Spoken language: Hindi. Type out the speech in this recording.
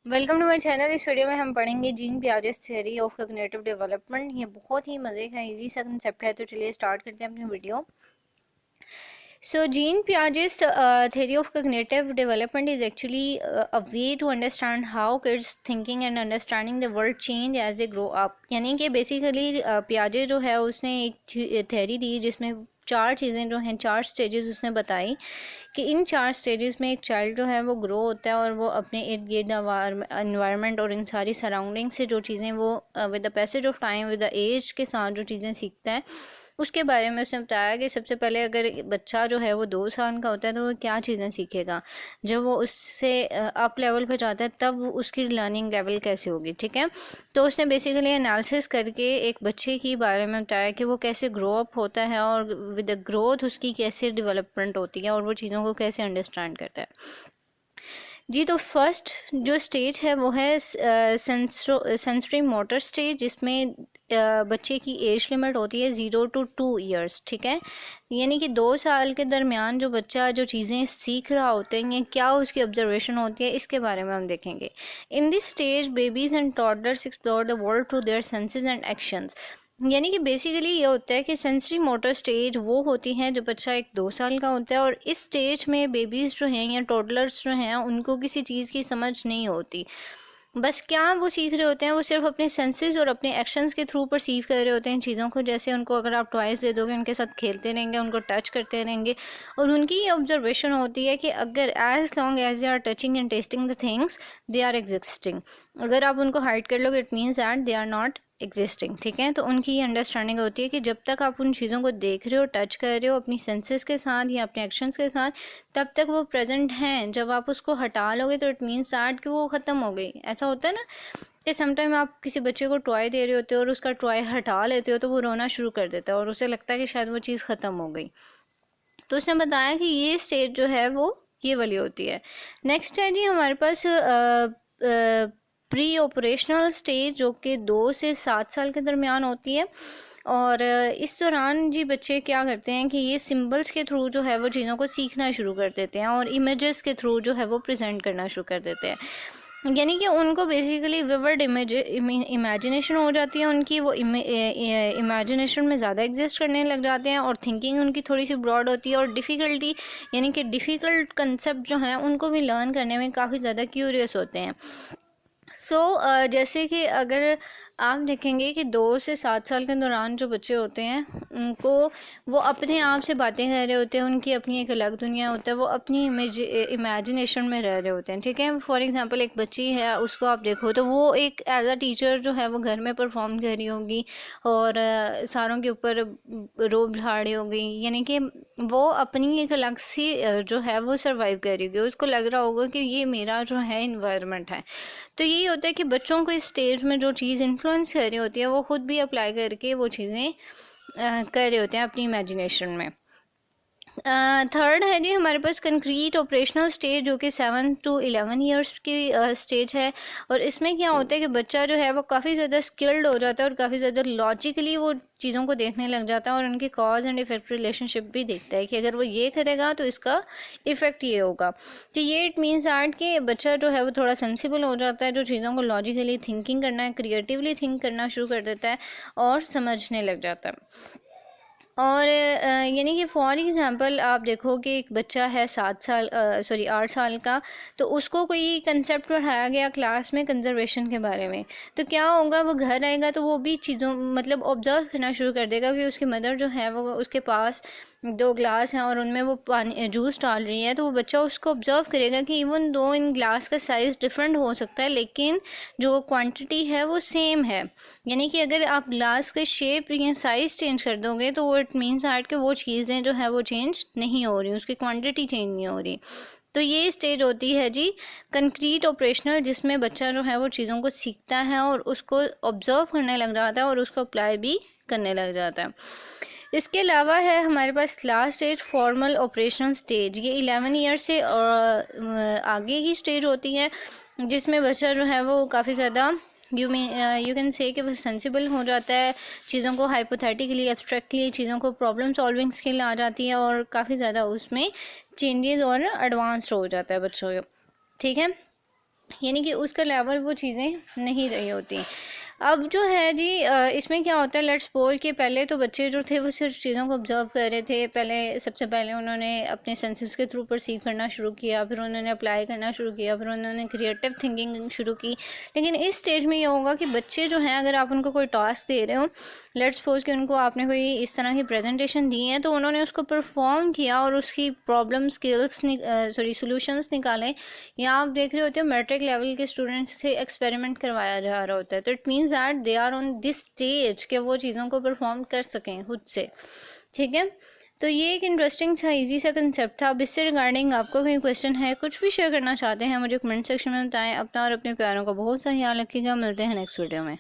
Welcome to my channel. इस वीडियो में हम पढ़ेंगे Jean Piaget's theory of cognitive development. ये बहुत ही मज़े का इजी सा कंसेप्ट है, तो चलिए स्टार्ट करते हैं अपनी video. So Jean Piaget's theory of cognitive development is actually a way to understand how kids thinking and understanding the world change as they grow up। यानी कि बेसिकली पियाजे जो है उसने एक थ्योरी दी जिसमें चार चीज़ें जो हैं, चार स्टेजेस उसने बताई कि इन चार स्टेजेस में एक चाइल्ड जो है वो ग्रो होता है और वो अपने इर्द गिर्द इन्वायरमेंट और इन सारी सराउंडिंग से जो चीज़ें वो with the passage of time with the age के साथ जो चीज़ें सीखता है उसके बारे में उसने बताया कि सबसे पहले अगर बच्चा जो है वो 2 साल का होता है तो वो क्या चीज़ें सीखेगा। जब वो उससे अप लेवल पे जाता है तब उसकी लर्निंग लेवल कैसे होगी। ठीक है, तो उसने बेसिकली एनालिसिस करके एक बच्चे के बारे में बताया कि वो कैसे ग्रो अप होता है और विद द ग्रोथ उसकी कैसे डेवलपमेंट होती है और वो चीज़ों को कैसे अंडरस्टैंड करता है। जी, तो फर्स्ट जो स्टेज है वो है सेंसरी मोटर स्टेज, जिसमें बच्चे की एज लिमिट होती है 0 to 2 years। ठीक है, यानी कि 2 साल के दरमियान जो बच्चा जो चीज़ें सीख रहा होता है या क्या उसकी ऑब्जर्वेशन होती है इसके बारे में हम देखेंगे। In this stage babies and toddlers explore the world through their senses and actions. यानी कि बेसिकली ये होता है कि सेंसरी मोटर स्टेज वो होती हैं जब बच्चा 1-2 साल का होता है, और इस स्टेज में बेबीज़ जो हैं या टोडलर्स जो हैं उनको किसी चीज़ की समझ नहीं होती। बस क्या वो सीख रहे होते हैं, वो सिर्फ अपने सेंसेस और अपने एक्शंस के थ्रू परसीव कर रहे होते हैं चीज़ों को। जैसे उनको अगर आप टॉयज़ दे दोगे उनके साथ खेलते रहेंगे, उनको टच करते रहेंगे, और उनकी ये ऑब्जर्वेशन होती है कि अगर as long as they are touching and tasting the things they are existing. अगर आप उनको हाइड कर लोगे it means that they are not existing. ठीक है, तो उनकी ये अंडरस्टैंडिंग होती है कि जब तक आप उन चीज़ों को देख रहे हो, टच कर रहे हो अपनी सेंसेस के साथ या अपने एक्शंस के साथ, तब तक वो प्रेजेंट हैं। जब आप उसको हटा लोगे तो इट मीन्स दैट कि वो ख़त्म हो गई। ऐसा होता है ना कि समटाइम आप किसी बच्चे को टॉय दे रहे होते हो और उसका टॉय हटा लेते हो तो वो रोना शुरू कर देता है और उसे लगता है कि शायद वो चीज़ ख़त्म हो गई। तो उसने बताया कि ये स्टेज जो है वो ये वाली होती है। नेक्स्ट है जी हमारे पास प्री ऑपरेशनल स्टेज, जो कि 2 से 7 साल के दरमियान होती है। और इस दौरान जी बच्चे क्या करते हैं कि ये सिंबल्स के थ्रू जो है वो चीज़ों को सीखना शुरू कर देते हैं और इमेजेस के थ्रू जो है वो प्रेजेंट करना शुरू कर देते हैं। यानी कि उनको बेसिकली विवर्ड इमेजिनेशन हो जाती है उनकी, वो इमेजिनेशन में ज़्यादा एग्जिस्ट करने लग जाते हैं और थिंकिंग उनकी थोड़ी सी ब्रॉड होती है, और डिफ़िकल्टी यानी कि डिफ़िकल्ट कंसेप्ट जो हैं उनको भी लर्न करने में काफ़ी ज़्यादा क्यूरियस होते हैं। जैसे कि अगर आप देखेंगे कि 2 से 7 साल के दौरान जो बच्चे होते हैं उनको वो अपने आप से बातें कर रहे होते हैं, उनकी अपनी एक अलग दुनिया होता है, वो अपनी इमेजिनेशन में रह रहे होते हैं। ठीक है, फॉर एग्जांपल एक बच्ची है, उसको आप देखो तो वो एक एज अ टीचर जो है वो घर में परफॉर्म कर रही होगी और सारों के ऊपर रोब झाड़ रही होगी, यानी कि वो अपनी एक अलग सी जो है वो सर्वाइव कर रही होगी। उसको लग रहा होगा कि ये मेरा जो है इन्वायरमेंट है। तो यही होता है कि बच्चों को इस स्टेज में जो चीज़ इन्फ्लुएंस कर रही होती है वो खुद भी अप्लाई करके वो चीज़ें कर रहे होते हैं अपनी इमेजिनेशन में। थर्ड है जी हमारे पास कंक्रीट ऑपरेशनल स्टेज, जो कि 7 to 11 years की स्टेज है। और इसमें क्या होता है कि बच्चा जो है वो काफ़ी ज़्यादा स्किल्ड हो जाता है और काफ़ी ज़्यादा लॉजिकली वो चीज़ों को देखने लग जाता है और उनकी कॉज एंड इफेक्ट रिलेशनशिप भी देखता है कि अगर वो ये करेगा तो इसका इफ़ेक्ट ये होगा। तो ये इट मीन्स दैट कि बच्चा जो है वो थोड़ा सेंसिबल हो जाता है, जो चीज़ों को लॉजिकली थिंकिंग करना है, क्रिएटिवली थिंक करना शुरू कर देता है और समझने लग जाता है। और यानी कि फॉर एग्ज़ाम्पल आप देखो कि एक बच्चा है 8 साल का, तो उसको कोई कंसेप्ट पढ़ाया गया क्लास में कंजर्वेशन के बारे में, तो क्या होगा, वो घर आएगा तो वो भी चीज़ों मतलब ऑब्ज़र्व करना शुरू कर देगा कि उसकी मदर जो है वो उसके पास 2 ग्लास हैं और उनमें वो पानी जूस डाल रही है। तो वो बच्चा उसको ऑब्ज़र्व करेगा कि इवन दो इन ग्लास का साइज़ डिफरेंट हो सकता है लेकिन जो क्वांटिटी है वो सेम है। यानी कि अगर आप ग्लास के शेप या साइज़ चेंज कर दोगे तो वो इट मीन्स दैट कि वो चीज़ें जो है वो चेंज नहीं हो रही, उसकी क्वांटिटी चेंज नहीं हो रही। तो ये स्टेज होती है जी कंक्रीट ऑपरेशनल, जिसमें बच्चा जो है वो चीज़ों को सीखता है और उसको ऑब्ज़र्व करने लग जाता है और उसको अप्लाई भी करने लग जाता है। इसके अलावा है हमारे पास last stage formal operational stage. ये 11 ईयर से आगे की स्टेज होती है, जिसमें बच्चा जो है वो काफ़ी ज़्यादा यू कैन से कि वो सेंसिबल हो जाता है, चीज़ों को हाइपोथेटिकली एब्स्ट्रैक्टली चीज़ों को प्रॉब्लम सॉल्विंग स्किल आ जाती है और काफ़ी ज़्यादा उसमें चेंजेस और एडवांस्ड हो जाता है बच्चों को। ठीक है, यानी कि उसका लेवल वो चीज़ें नहीं रही होती। अब जो है जी इसमें क्या होता है, लेट्स सपोज कि पहले तो बच्चे जो थे वो सिर्फ चीज़ों को ऑब्जर्व कर रहे थे। पहले सबसे पहले उन्होंने अपने सेंसेस के थ्रू परसीव करना शुरू किया, फिर उन्होंने अप्लाई करना शुरू किया, फिर उन्होंने क्रिएटिव थिंकिंग शुरू की। लेकिन इस स्टेज में ये होगा कि बच्चे जो हैं, अगर आप उनको कोई टास्क दे रहे हो, लेट्स सपोज कि उनको आपने कोई इस तरह की प्रेजेंटेशन दी है, तो उन्होंने उसको परफॉर्म किया और उसकी प्रॉब्लम स्किल्स सोल्यूशंस निकाले। या आप देख रहे होते हो मैट्रिक लेवल के स्टूडेंट्स से एक्सपेरिमेंट करवाया जा रहा होता है, तो it means that they are on this stage कि वो चीज़ों को परफॉर्म कर सकें खुद से। ठीक है, तो ये एक इंटरेस्टिंग सा इजी सा कंसेप्ट था। अब इससे रिगार्डिंग आपको कोई क्वेश्चन है, कुछ भी शेयर करना चाहते हैं, मुझे कमेंट सेक्शन में बताएं। अपना और अपने प्यारों का बहुत सा ख्याल रखिएगा। मिलते हैं नेक्स्ट वीडियो में।